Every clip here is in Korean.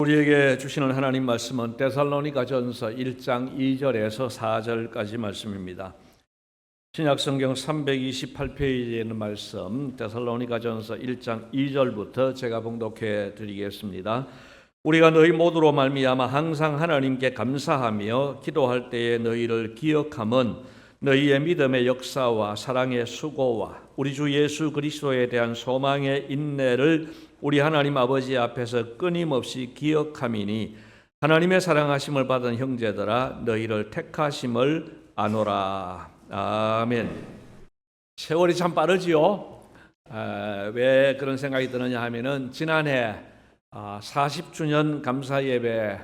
우리에게 주시는 하나님 말씀은 데살로니가전서 1장 2절에서 4절까지 말씀입니다. 신약성경 328페이지에 있는 말씀 데살로니가전서 1장 2절부터 제가 봉독해 드리겠습니다. 우리가 너희 모두로 말미암아 항상 하나님께 감사하며 기도할 때에 너희를 기억함은 너희의 믿음의 역사와 사랑의 수고와 우리 주 예수 그리스도에 대한 소망의 인내를 우리 하나님 아버지 앞에서 끊임없이 기억함이니 하나님의 사랑하심을 받은 형제들아 너희를 택하심을 아노라. 아멘. 세월이 참 빠르지요. 왜 그런 생각이 드느냐 하면은 지난해 40주년 감사 예배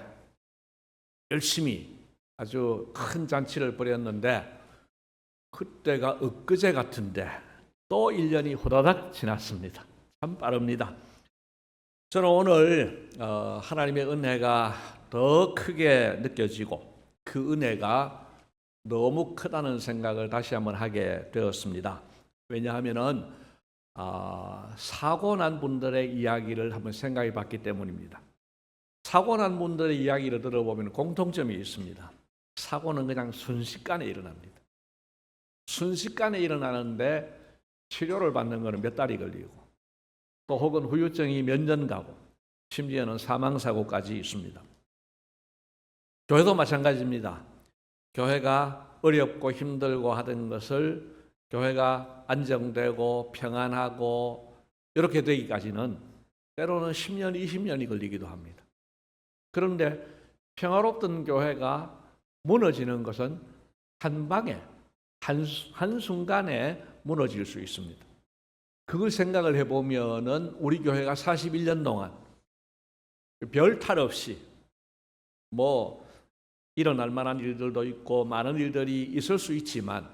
열심히 아주 큰 잔치를 벌였는데 그때가 엊그제 같은데 또 1년이 후다닥 지났습니다. 참 빠릅니다. 저는 오늘 하나님의 은혜가 더 크게 느껴지고 그 은혜가 너무 크다는 생각을 다시 한번 하게 되었습니다. 왜냐하면은 사고 난 분들의 이야기를 한번 생각해 봤기 때문입니다. 사고 난 분들의 이야기를 들어보면 공통점이 있습니다. 사고는 그냥 순식간에 일어납니다. 순식간에 일어나는데 치료를 받는 것은 몇 달이 걸리고 또 혹은 후유증이 몇 년 가고 심지어는 사망사고까지 있습니다. 교회도 마찬가지입니다. 교회가 어렵고 힘들고 하던 것을 교회가 안정되고 평안하고 이렇게 되기까지는 때로는 10년, 20년이 걸리기도 합니다. 그런데 평화롭던 교회가 무너지는 것은 한 방에 한순간에 무너질 수 있습니다. 그걸 생각을 해보면은 우리 교회가 41년 동안 별 탈 없이 일어날 만한 일들도 있고 많은 일들이 있을 수 있지만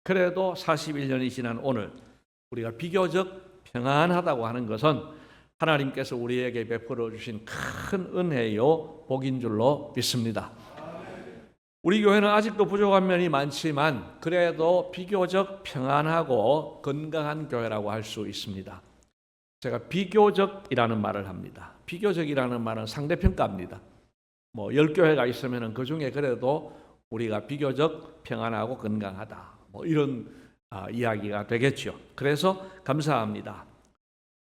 그래도 41년이 지난 오늘 우리가 비교적 평안하다고 하는 것은 하나님께서 우리에게 베풀어 주신 큰 은혜요 복인 줄로 믿습니다. 우리 교회는 아직도 부족한 면이 많지만 그래도 비교적 평안하고 건강한 교회라고 할 수 있습니다. 제가 비교적이라는 말을 합니다. 비교적이라는 말은 상대평가입니다. 10교회가 있으면 그 중에 그래도 우리가 비교적 평안하고 건강하다. 이런 이야기가 되겠죠. 그래서 감사합니다.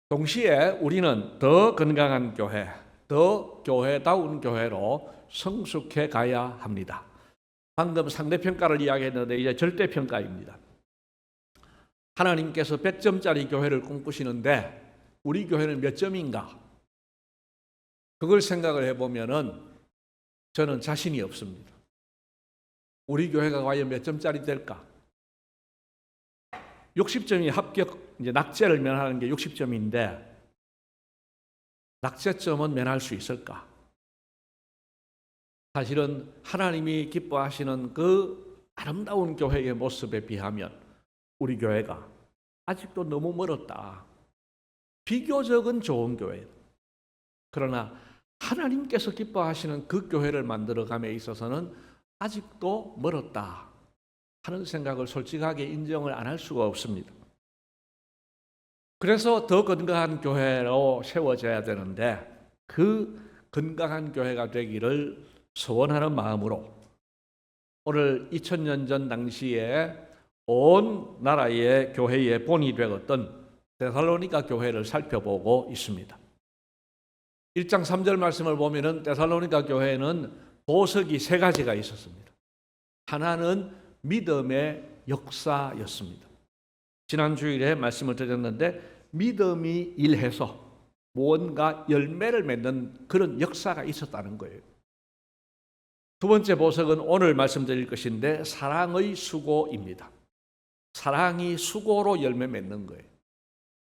동시에 우리는 더 건강한 교회, 더 교회다운 교회로 성숙해 가야 합니다. 방금 상대평가를 이야기했는데 이제 절대평가입니다. 하나님께서 100점짜리 교회를 꿈꾸시는데 우리 교회는 몇 점인가? 그걸 생각을 해보면은 저는 자신이 없습니다. 우리 교회가 과연 몇 점짜리 될까? 60점이 합격, 이제 낙제를 면하는 게 60점인데 낙제점은 면할 수 있을까? 사실은 하나님이 기뻐하시는 그 아름다운 교회의 모습에 비하면 우리 교회가 아직도 너무 멀었다. 비교적은 좋은 교회. 그러나 하나님께서 기뻐하시는 그 교회를 만들어감에 있어서는 아직도 멀었다 하는 생각을 솔직하게 인정을 안 할 수가 없습니다. 그래서 더 건강한 교회로 세워져야 되는데 그 건강한 교회가 되기를 소원하는 마음으로 오늘 2000년 전 당시에 온 나라의 교회의 본이 되었던 데살로니가 교회를 살펴보고 있습니다. 1장 3절 말씀을 보면은 데살로니가 교회는 보석이 3가지가 있었습니다. 하나는 믿음의 역사였습니다. 지난 주일에 말씀을 드렸는데 믿음이 일해서 무언가 열매를 맺는 그런 역사가 있었다는 거예요. 두 번째 보석은 오늘 말씀드릴 것인데 사랑의 수고입니다. 사랑이 수고로 열매 맺는 거예요.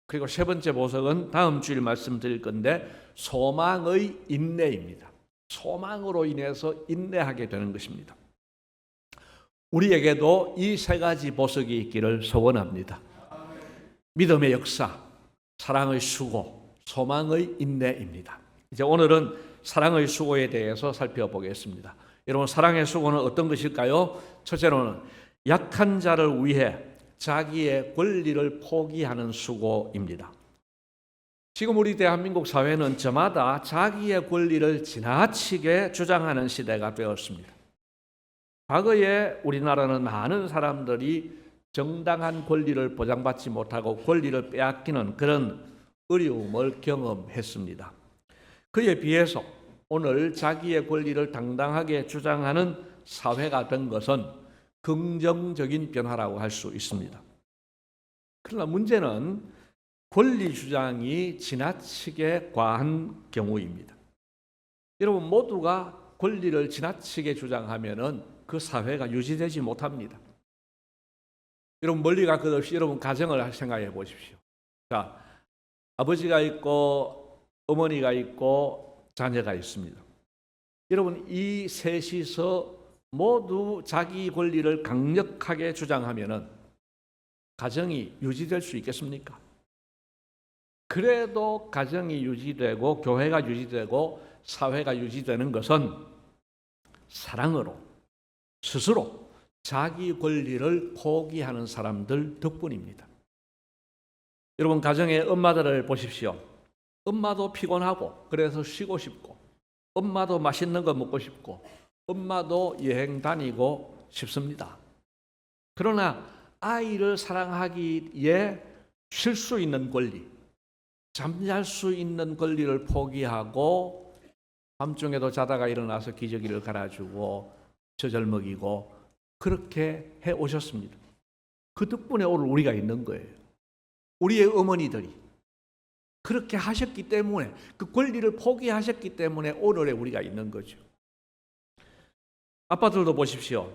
그리고 세 번째 보석은 다음 주일 말씀드릴 건데 소망의 인내입니다. 소망으로 인해서 인내하게 되는 것입니다. 우리에게도 이 3가지 보석이 있기를 소원합니다. 믿음의 역사, 사랑의 수고, 소망의 인내입니다. 이제 오늘은 사랑의 수고에 대해서 살펴보겠습니다. 여러분, 사랑의 수고는 어떤 것일까요? 첫째로는 약한 자를 위해 자기의 권리를 포기하는 수고입니다. 지금 우리 대한민국 사회는 저마다 자기의 권리를 지나치게 주장하는 시대가 되었습니다. 과거에 우리나라는 많은 사람들이 정당한 권리를 보장받지 못하고 권리를 빼앗기는 그런 어려움을 경험했습니다. 그에 비해서 오늘 자기의 권리를 당당하게 주장하는 사회가 된 것은 긍정적인 변화라고 할 수 있습니다. 그러나 문제는 권리 주장이 지나치게 과한 경우입니다. 여러분 모두가 권리를 지나치게 주장하면은 그 사회가 유지되지 못합니다. 여러분 멀리 갈 것 없이 여러분 가정을 생각해 보십시오. 자, 아버지가 있고 어머니가 있고 자녀가 있습니다. 여러분 이 셋이서 모두 자기 권리를 강력하게 주장하면은 가정이 유지될 수 있겠습니까? 그래도 가정이 유지되고 교회가 유지되고 사회가 유지되는 것은 사랑으로 스스로 자기 권리를 포기하는 사람들 덕분입니다. 여러분 가정의 엄마들을 보십시오. 엄마도 피곤하고 그래서 쉬고 싶고 엄마도 맛있는 거 먹고 싶고 엄마도 여행 다니고 싶습니다. 그러나 아이를 사랑하기에 쉴 수 있는 권리, 잠잘 수 있는 권리를 포기하고 밤중에도 자다가 일어나서 기저귀를 갈아주고 젖을 먹이고 그렇게 해오셨습니다. 그 덕분에 오늘 우리가 있는 거예요. 우리의 어머니들이 그렇게 하셨기 때문에 그 권리를 포기하셨기 때문에 오늘의 우리가 있는 거죠. 아빠들도 보십시오.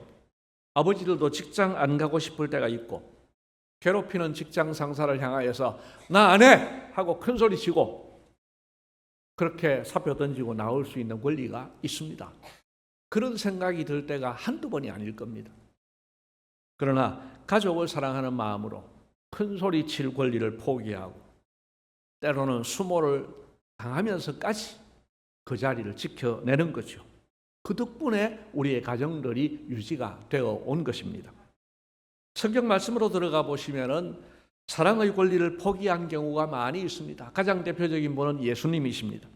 아버지들도 직장 안 가고 싶을 때가 있고 괴롭히는 직장 상사를 향하여서 나 안 해! 하고 큰 소리 치고 그렇게 사표 던지고 나올 수 있는 권리가 있습니다. 그런 생각이 들 때가 한두 번이 아닐 겁니다. 그러나 가족을 사랑하는 마음으로 큰 소리 칠 권리를 포기하고 때로는 수모를 당하면서까지 그 자리를 지켜내는 거죠. 그 덕분에 우리의 가정들이 유지가 되어 온 것입니다. 성경 말씀으로 들어가 보시면은 사랑의 권리를 포기한 경우가 많이 있습니다. 가장 대표적인 분은 예수님이십니다.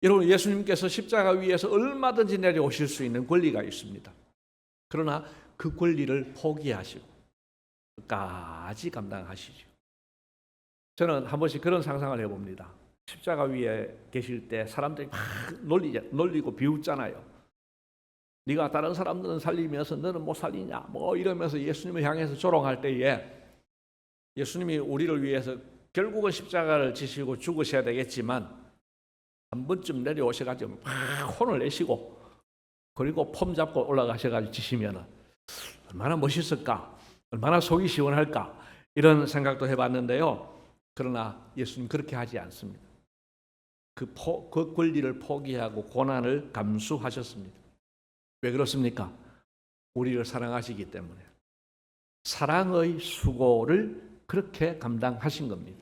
여러분 예수님께서 십자가 위에서 얼마든지 내려오실 수 있는 권리가 있습니다. 그러나 그 권리를 포기하시고 끝까지 감당하시죠. 저는 한 번씩 그런 상상을 해봅니다. 십자가 위에 계실 때 사람들이 막 놀리고 비웃잖아요. 네가 다른 사람들은 살리면서 너는 못 살리냐 뭐 이러면서 예수님을 향해서 조롱할 때에 예수님이 우리를 위해서 결국은 십자가를 지시고 죽으셔야 되겠지만 한 번쯤 내려오셔가지고 막 혼을 내시고 그리고 폼 잡고 올라가셔가지고 지시면은 얼마나 멋있을까, 얼마나 속이 시원할까 이런 생각도 해봤는데요. 그러나 예수님 그렇게 하지 않습니다. 그 권리를 포기하고 고난을 감수하셨습니다. 왜 그렇습니까? 우리를 사랑하시기 때문에 사랑의 수고를 그렇게 감당하신 겁니다.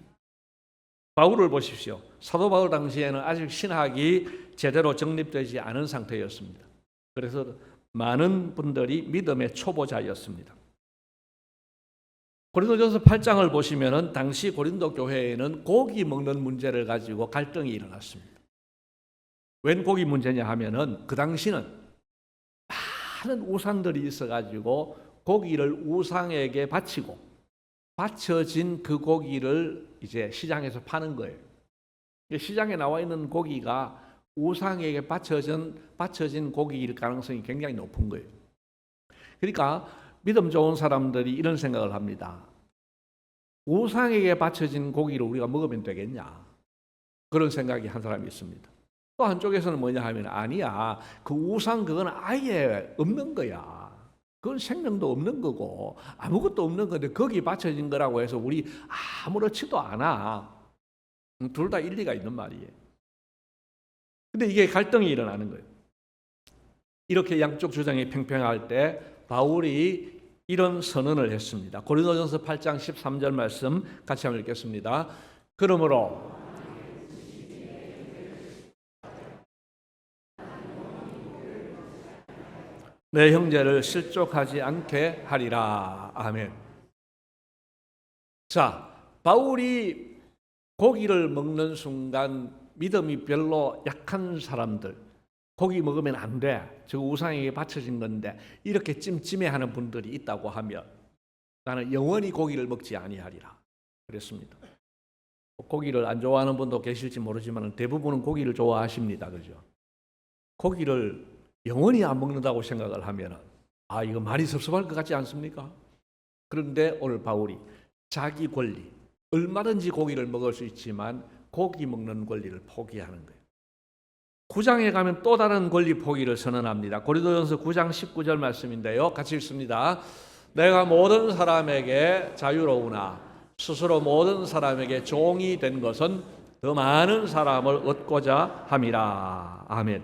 바울을 보십시오. 사도 바울 당시에는 아직 신학이 제대로 정립되지 않은 상태였습니다. 그래서 많은 분들이 믿음의 초보자였습니다. 고린도전서 8장을 보시면은 당시 고린도 교회에는 고기 먹는 문제를 가지고 갈등이 일어났습니다. 웬 고기 문제냐 하면은 그 당시는 많은 우상들이 있어가지고 고기를 우상에게 바치고 바쳐진 그 고기를 이제 시장에서 파는 거예요. 시장에 나와 있는 고기가 우상에게 바쳐진 고기일 가능성이 굉장히 높은 거예요. 그러니까 믿음 좋은 사람들이 이런 생각을 합니다. 우상에게 바쳐진 고기를 우리가 먹으면 되겠냐? 그런 생각이 한 사람이 있습니다. 또 한쪽에서는 뭐냐 하면 아니야. 그 우상 그건 아예 없는 거야. 그건 생명도 없는 거고 아무것도 없는 건데 거기 바쳐진 거라고 해서 우리 아무렇지도 않아. 둘 다 일리가 있는 말이에요. 근데 이게 갈등이 일어나는 거예요. 이렇게 양쪽 주장이 팽팽할 때 바울이 이런 선언을 했습니다. 고린도전서 8장 13절 말씀 같이 한번 읽겠습니다. 그러므로 내 형제를 실족하지 않게 하리라. 아멘. 자, 바울이 고기를 먹는 순간 믿음이 별로 약한 사람들, 고기 먹으면 안 돼, 저 우상에게 바쳐진 건데 이렇게 찜찜해하는 분들이 있다고 하면 나는 영원히 고기를 먹지 아니하리라 그랬습니다. 고기를 안 좋아하는 분도 계실지 모르지만 대부분은 고기를 좋아하십니다. 그죠? 고기를 영원히 안 먹는다고 생각을 하면 이거 많이 섭섭할 것 같지 않습니까? 그런데 오늘 바울이 자기 권리, 얼마든지 고기를 먹을 수 있지만 고기 먹는 권리를 포기하는 거예요. 9장에 가면 또 다른 권리 포기를 선언합니다. 고린도전서 9장 19절 말씀인데요. 같이 읽습니다. 내가 모든 사람에게 자유로우나 스스로 모든 사람에게 종이 된 것은 더 많은 사람을 얻고자 함이라. 아멘.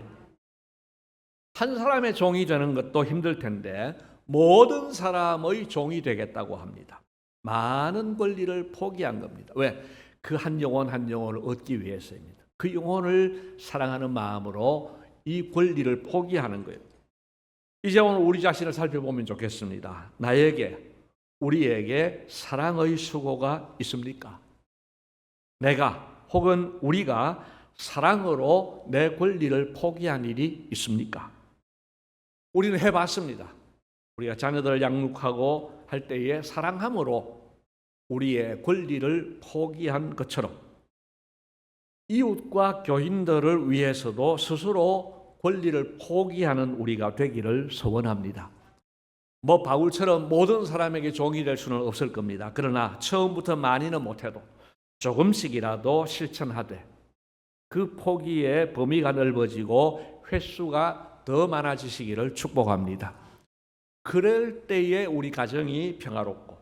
한 사람의 종이 되는 것도 힘들 텐데 모든 사람의 종이 되겠다고 합니다. 많은 권리를 포기한 겁니다. 왜? 그 한 영혼 한 영혼을 얻기 위해서입니다. 그 영혼을 사랑하는 마음으로 이 권리를 포기하는 거예요. 이제 오늘 우리 자신을 살펴보면 좋겠습니다. 우리에게 사랑의 수고가 있습니까? 내가 혹은 우리가 사랑으로 내 권리를 포기한 일이 있습니까? 우리는 해봤습니다. 우리가 자녀들을 양육하고 할 때에 사랑함으로 우리의 권리를 포기한 것처럼 이웃과 교인들을 위해서도 스스로 권리를 포기하는 우리가 되기를 소원합니다. 바울처럼 모든 사람에게 종이 될 수는 없을 겁니다. 그러나 처음부터 많이는 못해도 조금씩이라도 실천하되 그 포기의 범위가 넓어지고 횟수가 더 많아지시기를 축복합니다. 그럴 때에 우리 가정이 평화롭고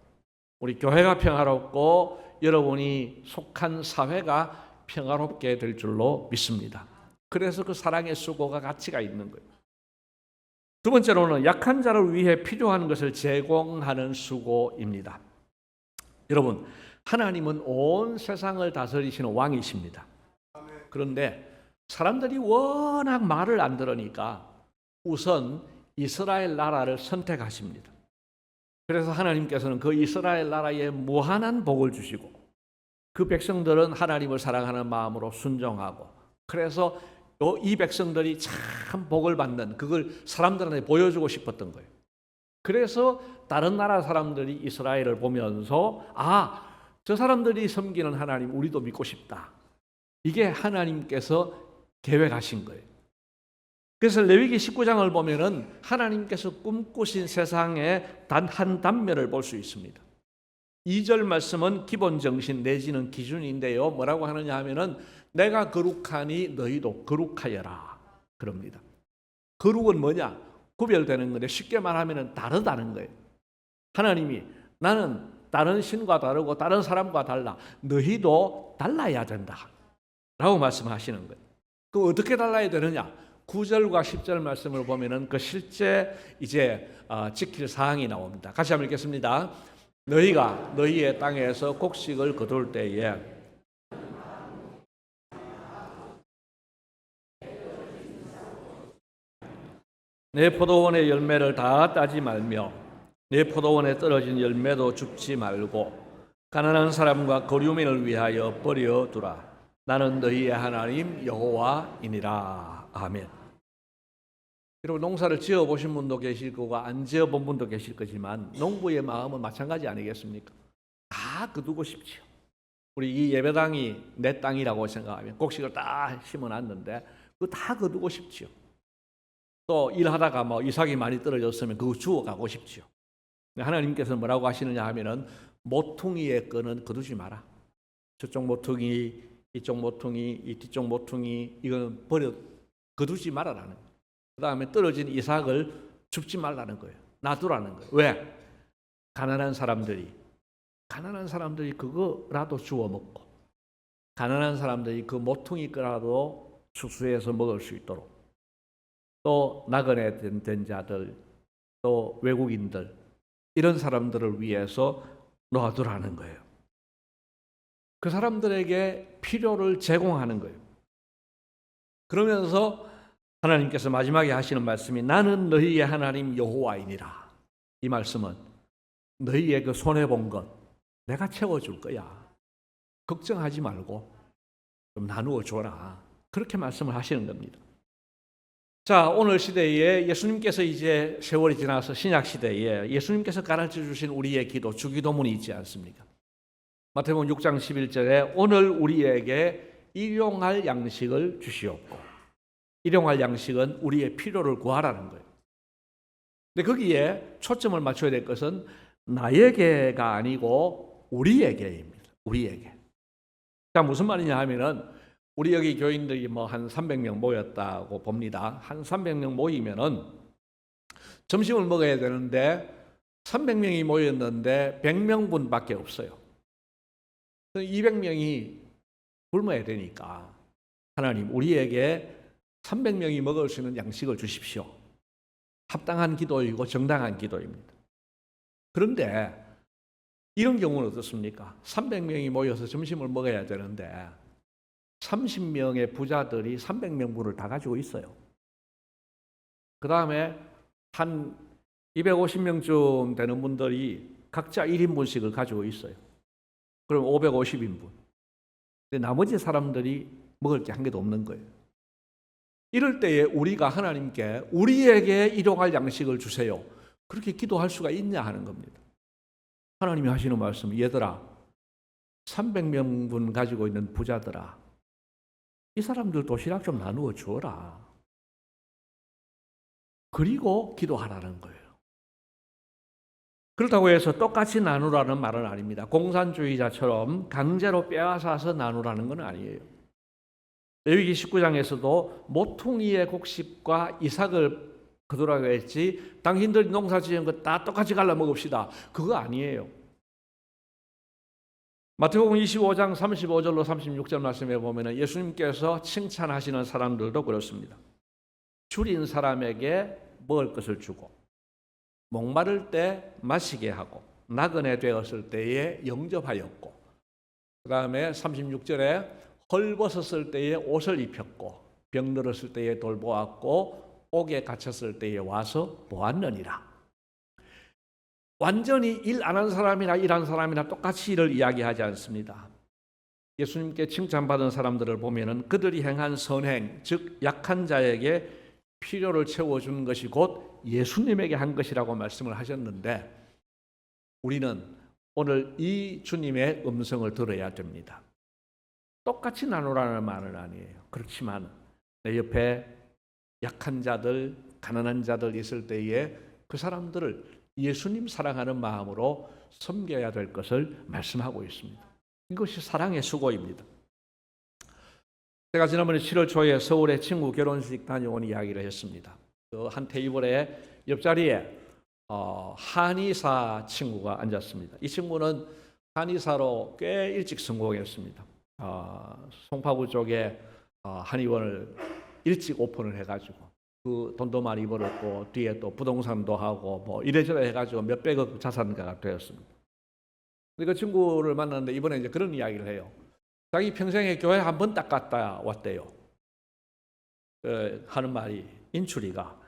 우리 교회가 평화롭고 여러분이 속한 사회가 평화롭게 될 줄로 믿습니다. 그래서 그 사랑의 수고가 가치가 있는 거예요. 두 번째로는 약한 자를 위해 필요한 것을 제공하는 수고입니다. 여러분, 하나님은 온 세상을 다스리시는 왕이십니다. 그런데 사람들이 워낙 말을 안 들으니까 우선 이스라엘 나라를 선택하십니다. 그래서 하나님께서는 그 이스라엘 나라에 무한한 복을 주시고 그 백성들은 하나님을 사랑하는 마음으로 순종하고 그래서 이 백성들이 참 복을 받는 그걸 사람들한테 보여주고 싶었던 거예요. 그래서 다른 나라 사람들이 이스라엘을 보면서 저 사람들이 섬기는 하나님 우리도 믿고 싶다. 이게 하나님께서 계획하신 거예요. 그래서 레위기 19장을 보면은 하나님께서 꿈꾸신 세상의 단 한 단면을 볼 수 있습니다. 2절 말씀은 기본 정신 내지는 기준인데요. 뭐라고 하느냐 하면은 내가 거룩하니 너희도 거룩하여라. 그럽니다. 거룩은 뭐냐? 구별되는 건데 쉽게 말하면은 다르다는 거예요. 하나님이 나는 다른 신과 다르고 다른 사람과 달라. 너희도 달라야 된다. 라고 말씀하시는 거예요. 그럼 어떻게 달라야 되느냐? 9절과 10절 말씀을 보면은 그 실제 이제 지킬 사항이 나옵니다. 같이 한번 읽겠습니다. 너희가 너희의 땅에서 곡식을 거둘 때에 내 포도원의 열매를 다 따지 말며 내 포도원에 떨어진 열매도 줍지 말고 가난한 사람과 거류민을 위하여 버려두라. 나는 너희의 하나님 여호와이니라. 아멘. 여러분 농사를 지어보신 분도 계실 거고 안 지어본 분도 계실 거지만 농부의 마음은 마찬가지 아니겠습니까? 다 거두고 싶지요. 우리 이 예배당이 내 땅이라고 생각하면 곡식을 다 심어놨는데 그거 다 거두고 싶지요. 또 일하다가 이삭이 많이 떨어졌으면 그거 주워가고 싶지요. 하나님께서는 뭐라고 하시느냐 하면은 모퉁이의 끈은 거두지 마라. 저쪽 모퉁이, 이쪽 모퉁이, 이 뒤쪽 모퉁이 이건 거두지 말아라는 거예요. 그 다음에 떨어진 이삭을 줍지 말라는 거예요. 놔두라는 거예요. 왜? 가난한 사람들이 그거라도 주워 먹고 가난한 사람들이 그 모퉁이 거라도 수수해서 먹을 수 있도록 또 나그네 된 자들 또 외국인들 이런 사람들을 위해서 놔두라는 거예요. 그 사람들에게 필요를 제공하는 거예요. 그러면서 하나님께서 마지막에 하시는 말씀이 나는 너희의 하나님 여호와이니라. 이 말씀은 너희의 그 손해본 것 내가 채워줄 거야. 걱정하지 말고 좀 나누어 줘라. 그렇게 말씀을 하시는 겁니다. 자, 오늘 시대에 예수님께서 이제 세월이 지나서 신약 시대에 예수님께서 가르쳐 주신 우리의 기도, 주기도문이 있지 않습니까? 마태복음 6장 11절에 오늘 우리에게 일용할 양식을 주시옵고, 일용할 양식은 우리의 필요를 구하라는 거예요. 근데 거기에 초점을 맞춰야 될 것은 나에게가 아니고 우리에게입니다. 우리에게. 자, 무슨 말이냐 하면은 우리 여기 교인들이 뭐 한 300명 모였다고 봅니다. 한 300명 모이면은 점심을 먹어야 되는데 300명이 모였는데 100명분밖에 없어요. 200명이 굶어야 되니까 하나님 우리에게 300명이 먹을 수 있는 양식을 주십시오. 합당한 기도이고 정당한 기도입니다. 그런데 이런 경우는 어떻습니까? 300명이 모여서 점심을 먹어야 되는데 30명의 부자들이 300명분을 다 가지고 있어요. 그 다음에 한 250명쯤 되는 분들이 각자 1인분씩을 가지고 있어요. 그럼 550인분. 근데 나머지 사람들이 먹을 게 한 개도 없는 거예요. 이럴 때에 우리가 하나님께 우리에게 일용할 양식을 주세요. 그렇게 기도할 수가 있냐 하는 겁니다. 하나님이 하시는 말씀, 얘들아, 300명분 가지고 있는 부자들아, 이 사람들 도시락 좀 나누어 주어라. 그리고 기도하라는 거예요. 그렇다고 해서 똑같이 나누라는 말은 아닙니다. 공산주의자처럼 강제로 빼앗아서 나누라는 건 아니에요. 레위기 19장에서도 모퉁이의 곡식과 이삭을 거두라고 했지 당신들이 농사 지은 거 다 똑같이 갈라 먹읍시다. 그거 아니에요. 마태복음 25장 35절로 36절 말씀에 보면 예수님께서 칭찬하시는 사람들도 그렇습니다. 줄인 사람에게 먹을 것을 주고 목마를 때 마시게 하고 나그네 되었을 때에 영접하였고 그 다음에 36절에 헐벗었을 때에 옷을 입혔고 병들었을 때에 돌보았고 옥에 갇혔을 때에 와서 보았느니라. 완전히 일 안 한 사람이나 일한 사람이나 똑같이 일을 이야기하지 않습니다. 예수님께 칭찬받은 사람들을 보면은 그들이 행한 선행, 즉 약한 자에게 필요를 채워주는 것이 곧 예수님에게 한 것이라고 말씀을 하셨는데 우리는 오늘 이 주님의 음성을 들어야 됩니다. 똑같이 나누라는 말은 아니에요. 그렇지만 내 옆에 약한 자들, 가난한 자들 있을 때에 그 사람들을 예수님 사랑하는 마음으로 섬겨야 될 것을 말씀하고 있습니다. 이것이 사랑의 수고입니다. 제가 지난번에 7월 초에 서울에 친구 결혼식 다녀온 이야기를 했습니다. 그 한 테이블에 옆자리에 한의사 친구가 앉았습니다. 이 친구는 한의사로 꽤 일찍 성공했습니다. 송파구 쪽에 한의원을 일찍 오픈을 해가지고 그 돈도 많이 벌었고 뒤에 또 부동산도 하고 뭐 이래저래 해가지고 몇백억 자산가가 되었습니다. 근데 그 친구를 만났는데 이번에 이제 그런 이야기를 해요. 자기 평생에 교회 한 번 딱 갔다 왔대요. 하는 말이 인출이가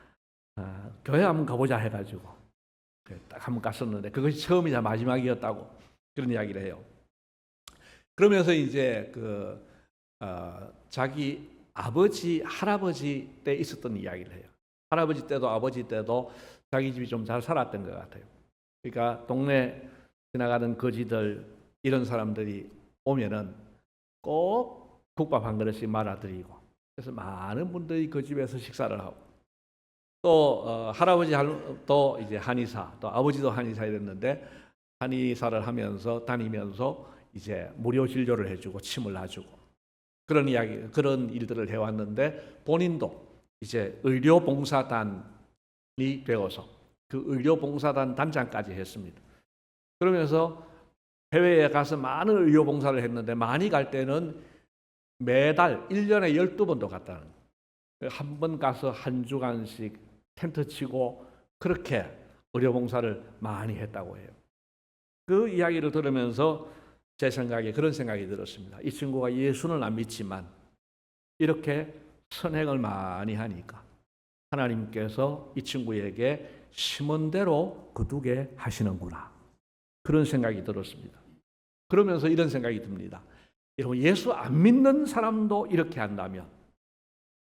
교회 한번 가보자 해가지고 딱 한번 갔었는데 그것이 처음이자 마지막이었다고 그런 이야기를 해요. 그러면서 이제 자기 아버지, 할아버지 때 있었던 이야기를 해요. 할아버지 때도 아버지 때도 자기 집이 좀 잘 살았던 것 같아요. 그러니까 동네 지나가는 거지들 이런 사람들이 오면은 꼭 국밥 한 그릇씩 말아드리고 그래서 많은 분들이 그 집에서 식사를 하고 또 할아버지도 이제 한의사 또 아버지도 한의사였는데 한의사를 하면서 다니면서 이제 무료 진료를 해주고 침을 놔주고 그런 이야기 그런 일들을 해왔는데 본인도 이제 의료봉사단이 되어서 그 의료봉사단 단장까지 했습니다. 그러면서 해외에 가서 많은 의료봉사를 했는데 많이 갈 때는 매달 1년에 12번도 갔다는 거예요. 한 번 가서 한 주간씩 텐트 치고 그렇게 의료봉사를 많이 했다고 해요. 그 이야기를 들으면서 제 생각에 그런 생각이 들었습니다. 이 친구가 예수는 안 믿지만 이렇게 선행을 많이 하니까 하나님께서 이 친구에게 심은 대로 거두게 하시는구나. 그런 생각이 들었습니다. 그러면서 이런 생각이 듭니다. 여러분, 예수 안 믿는 사람도 이렇게 한다면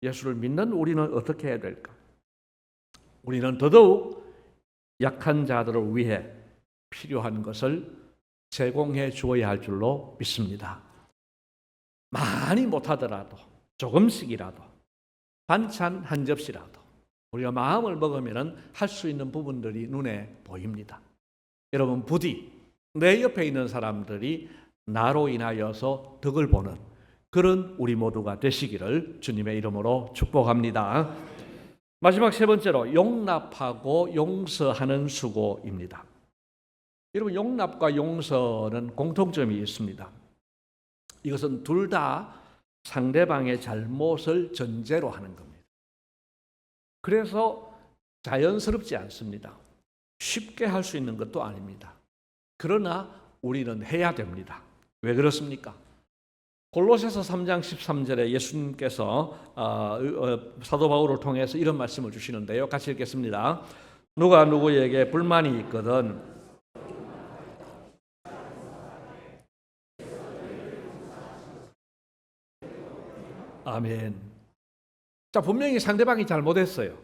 예수를 믿는 우리는 어떻게 해야 될까? 우리는 더더욱 약한 자들을 위해 필요한 것을 제공해 주어야 할 줄로 믿습니다. 많이 못하더라도 조금씩이라도 반찬 한 접시라도 우리가 마음을 먹으면 할 수 있는 부분들이 눈에 보입니다. 여러분, 부디 내 옆에 있는 사람들이 나로 인하여서 덕을 보는 그런 우리 모두가 되시기를 주님의 이름으로 축복합니다. 마지막 세 번째로 용납하고 용서하는 수고입니다. 여러분, 용납과 용서는 공통점이 있습니다. 이것은 둘 다 상대방의 잘못을 전제로 하는 겁니다. 그래서 자연스럽지 않습니다. 쉽게 할 수 있는 것도 아닙니다. 그러나 우리는 해야 됩니다. 왜 그렇습니까? 골로새서 3장 13절에 예수님께서 사도 바울을 통해서 이런 말씀을 주시는데요. 같이 읽겠습니다. 누가 누구에게 불만이 있거든 아멘. 자, 분명히 상대방이 잘못했어요.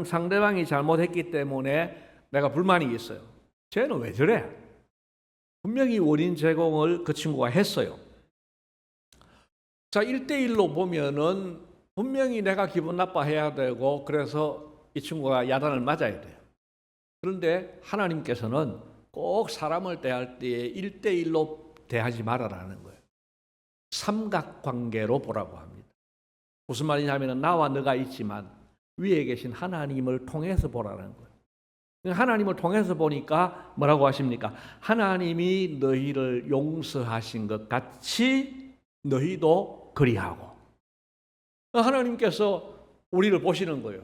상대방이 잘못했기 때문에 내가 불만이 있어요. 쟤는 왜 저래? 분명히 원인 제공을 그 친구가 했어요. 자, 1대1로 보면은 분명히 내가 기분 나빠해야 되고 그래서 이 친구가 야단을 맞아야 돼요. 그런데 하나님께서는 꼭 사람을 대할 때에 1대1로 대하지 말아라는 거예요. 삼각관계로 보라고 합니다. 무슨 말이냐면 나와 너가 있지만 위에 계신 하나님을 통해서 보라는 거예요. 하나님을 통해서 보니까 뭐라고 하십니까? 하나님이 너희를 용서하신 것 같이 너희도 그리하고. 하나님께서 우리를 보시는 거예요.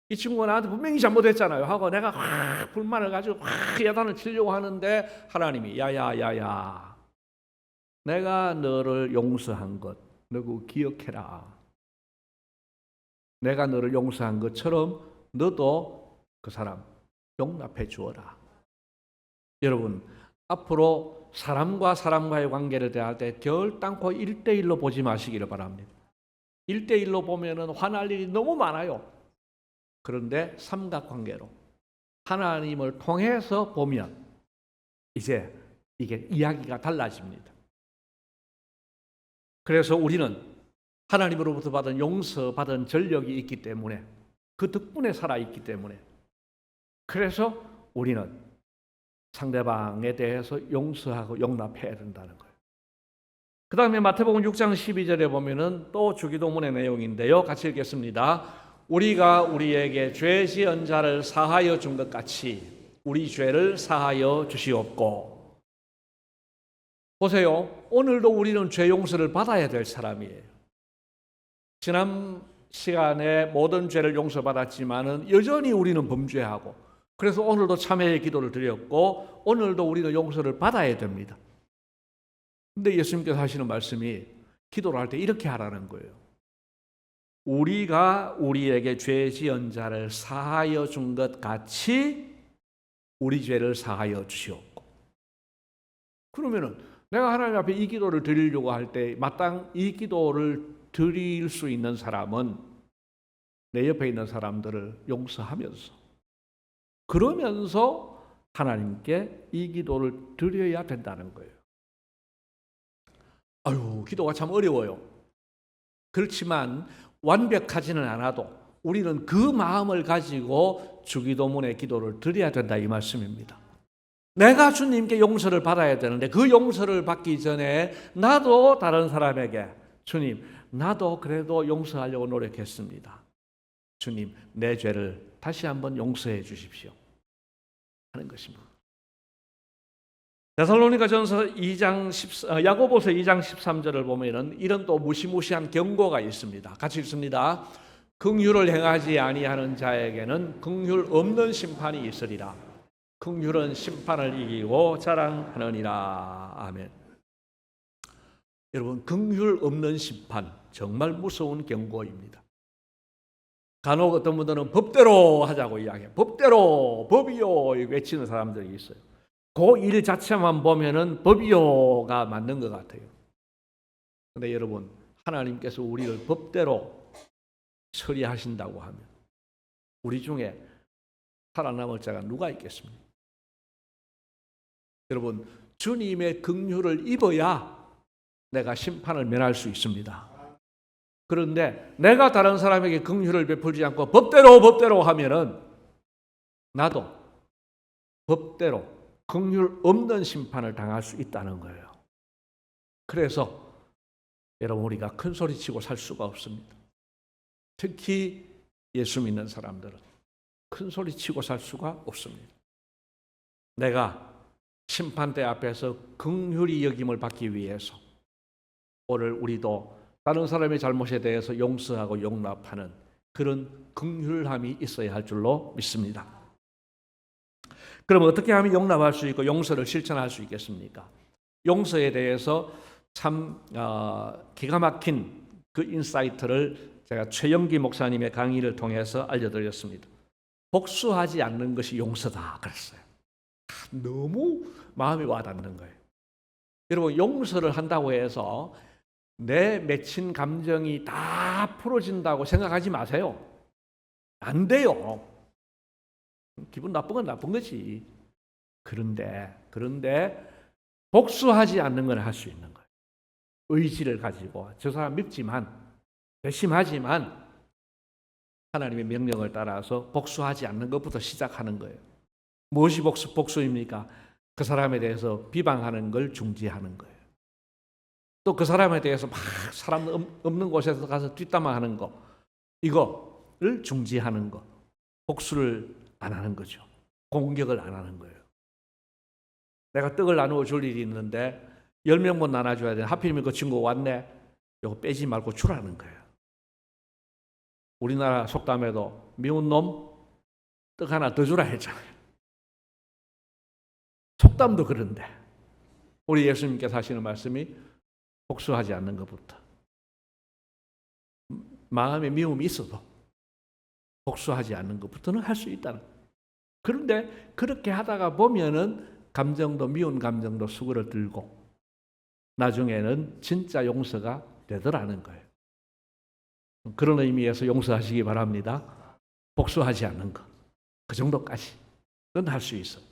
이 친구가 나한테 분명히 잘못했잖아요 하고 내가 확 불만을 가지고 확 야단을 치려고 하는데 하나님이 야야야야 내가 너를 용서한 것 너도 기억해라. 내가 너를 용서한 것처럼 너도 그 사람 용납해 주어라. 여러분, 앞으로 사람과 사람과의 관계를 대할 때 결단코 1대1로 보지 마시기를 바랍니다. 1대1로 보면은 화날 일이 너무 많아요. 그런데 삼각관계로 하나님을 통해서 보면 이제 이게 이야기가 달라집니다. 그래서 우리는 하나님으로부터 받은 용서받은 전력이 있기 때문에 그 덕분에 살아있기 때문에 그래서 우리는 상대방에 대해서 용서하고 용납해야 된다는 거예요. 그 다음에 마태복음 6장 12절에 보면은 또 주기도문의 내용인데요. 같이 읽겠습니다. 우리가 우리에게 죄 지은 자를 사하여 준 것 같이 우리 죄를 사하여 주시옵고. 보세요. 오늘도 우리는 죄 용서를 받아야 될 사람이에요. 지난 시간에 모든 죄를 용서받았지만은 여전히 우리는 범죄하고 그래서 오늘도 참회의 기도를 드렸고 오늘도 우리는 용서를 받아야 됩니다. 근데 예수님께서 하시는 말씀이 기도를 할 때 이렇게 하라는 거예요. 우리가 우리에게 죄 지은 자를 사하여 준 것 같이 우리 죄를 사하여 주시옵고. 그러면은 내가 하나님 앞에 이 기도를 드리려고 할 때 마땅 이 기도를 드릴 수 있는 사람은 내 옆에 있는 사람들을 용서하면서 그러면서 하나님께 이 기도를 드려야 된다는 거예요. 아유, 기도가 참 어려워요. 그렇지만 완벽하지는 않아도 우리는 그 마음을 가지고 주기도문의 기도를 드려야 된다 이 말씀입니다. 내가 주님께 용서를 받아야 되는데 그 용서를 받기 전에 나도 다른 사람에게 주님, 나도 그래도 용서하려고 노력했습니다. 주님, 내 죄를 다시 한번 용서해 주십시오. 하는 것입니다. 데살로니가전서 2장 야고보서 2장 13절을 보면은 이런 또 무시무시한 경고가 있습니다. 같이 읽습니다. 긍휼을 행하지 아니하는 자에게는 긍휼 없는 심판이 있으리라. 긍휼은 심판을 이기고 자랑하느니라. 아멘. 여러분, 긍휼 없는 심판 정말 무서운 경고입니다. 간혹 어떤 분들은 법대로 하자고 이야기해요. 법대로, 법이요 외치는 사람들이 있어요. 그 일 자체만 보면은 법이요가 맞는 것 같아요. 근데 여러분, 하나님께서 우리를 법대로 처리하신다고 하면 우리 중에 살아남을 자가 누가 있겠습니까? 여러분, 주님의 긍휼을 입어야 내가 심판을 면할 수 있습니다. 그런데 내가 다른 사람에게 긍휼을 베풀지 않고 법대로 하면은 나도 법대로 긍휼 없는 심판을 당할 수 있다는 거예요. 그래서 여러분, 우리가 큰 소리치고 살 수가 없습니다. 특히 예수 믿는 사람들은 큰 소리치고 살 수가 없습니다. 내가 심판대 앞에서 긍휼히 여김을 받기 위해서 오늘 우리도 다른 사람의 잘못에 대해서 용서하고 용납하는 그런 긍휼함이 있어야 할 줄로 믿습니다. 그럼 어떻게 하면 용납할 수 있고 용서를 실천할 수 있겠습니까? 용서에 대해서 참 기가 막힌 그 인사이트를 제가 최영기 목사님의 강의를 통해서 알려드렸습니다. 복수하지 않는 것이 용서다 그랬어요. 너무 마음이 와닿는 거예요. 여러분, 용서를 한다고 해서 내 맺힌 감정이 다 풀어진다고 생각하지 마세요. 안 돼요. 기분 나쁜 건 나쁜 거지. 그런데 복수하지 않는 건 할 수 있는 거예요. 의지를 가지고 저 사람 밉지만 배심하지만 하나님의 명령을 따라서 복수하지 않는 것부터 시작하는 거예요. 무엇이 복수입니까? 그 사람에 대해서 비방하는 걸 중지하는 거예요. 또 그 사람에 대해서 막 사람 없는 곳에서 가서 뒷담화하는 거, 이거를 중지하는 거. 복수를 안 하는 거죠. 공격을 안 하는 거예요. 내가 떡을 나누어 줄 일이 있는데 10명분 나눠줘야 돼. 하필이면 그 친구 왔네. 이거 빼지 말고 주라는 거예요. 우리나라 속담에도 미운 놈 떡 하나 더 주라 했잖아요. 속담도 그런데 우리 예수님께서 하시는 말씀이 복수하지 않는 것부터, 마음에 미움이 있어도 복수하지 않는 것부터는 할 수 있다는 거예요. 그런데 그렇게 하다가 보면은 감정도, 미운 감정도 수그러들고 나중에는 진짜 용서가 되더라는 거예요. 그런 의미에서 용서하시기 바랍니다. 복수하지 않는 것, 그 정도까지는 할 수 있어요.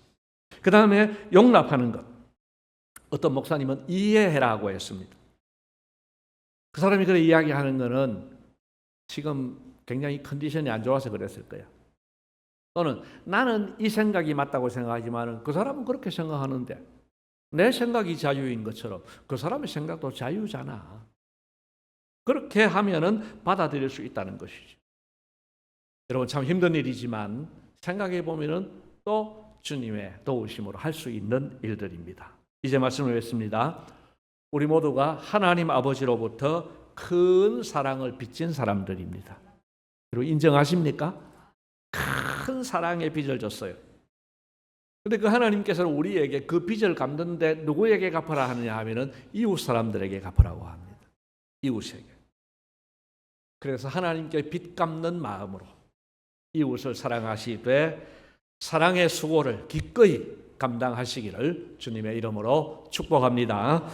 그 다음에 용납하는 것. 어떤 목사님은 이해해라고 했습니다. 그 사람이 그렇게 이야기하는 거는 지금 굉장히 컨디션이 안 좋아서 그랬을 거야. 또는 나는 이 생각이 맞다고 생각하지만 그 사람은 그렇게 생각하는데 내 생각이 자유인 것처럼 그 사람의 생각도 자유잖아. 그렇게 하면은 받아들일 수 있다는 것이죠. 여러분, 참 힘든 일이지만 생각해 보면은 또 주님의 도우심으로 할 수 있는 일들입니다. 이제 말씀을 뵙습니다. 우리 모두가 하나님 아버지로부터 큰 사랑을 빚진 사람들입니다. 그리고 인정하십니까? 큰 사랑의 빚을 졌어요. 그런데 그 하나님께서는 우리에게 그 빚을 갚는데 누구에게 갚으라 하느냐 하면은 이웃 사람들에게 갚으라고 합니다. 이웃에게. 그래서 하나님께 빚 갚는 마음으로 이웃을 사랑하시되 사랑의 수고를 기꺼이 감당하시기를 주님의 이름으로 축복합니다.